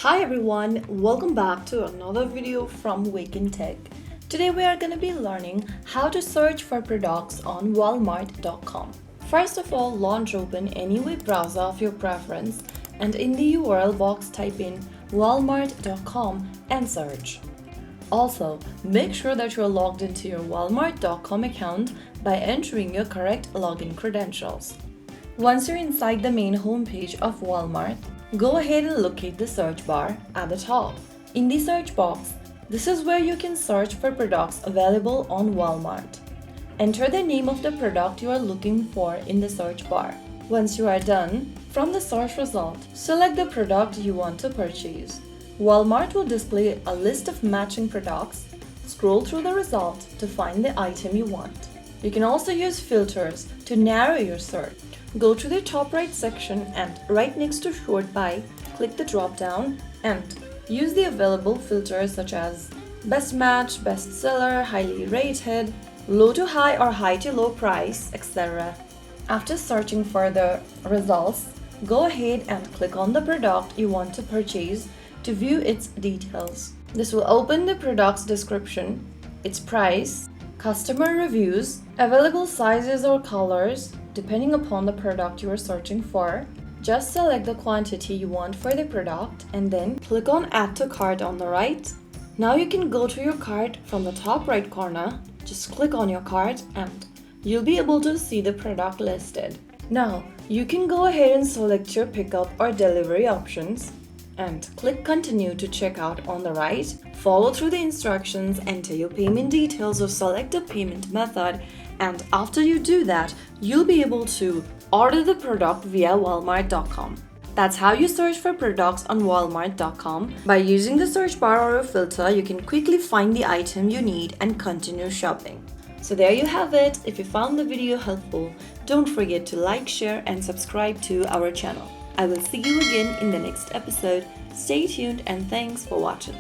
Hi everyone, welcome back to another video from Wake&Tech. Today we are going to be learning how to search for products on Walmart.com. First of all, launch open any web browser of your preference and in the URL box type in Walmart.com and search. Also, make sure that you're logged into your Walmart.com account by entering your correct login credentials. Once you're inside the main homepage of Walmart, go ahead and locate the search bar at the top. In the search box, this is where you can search for products available on Walmart. Enter the name of the product you are looking for in the search bar. Once you are done, from the search result, select the product you want to purchase. Walmart will display a list of matching products. Scroll through the result to find the item you want. You can also use filters to narrow your search. Go to the top right section and right next to Sort By, click the drop down and use the available filters such as Best Match, Best Seller, Highly Rated, Low to High or High to Low Price, etc. After searching for the results, go ahead and click on the product you want to purchase to view its details. This will open the product's description, its price, customer reviews, available sizes or colors, depending upon the product you are searching for. Just select the quantity you want for the product and then click on Add to Cart on the right. Now you can go to your cart from the top right corner. Just click on your cart and you'll be able to see the product listed. Now you can go ahead and select your pickup or delivery options and click Continue to checkout on the right. Follow through the instructions, enter your payment details or select a payment method, and after you do that, you'll be able to order the product via Walmart.com. That's how you search for products on Walmart.com. By using the search bar or a filter, you can quickly find the item you need and continue shopping. So there you have it. If you found the video helpful, don't forget to like, share, and subscribe to our channel. I will see you again in the next episode. Stay tuned and thanks for watching.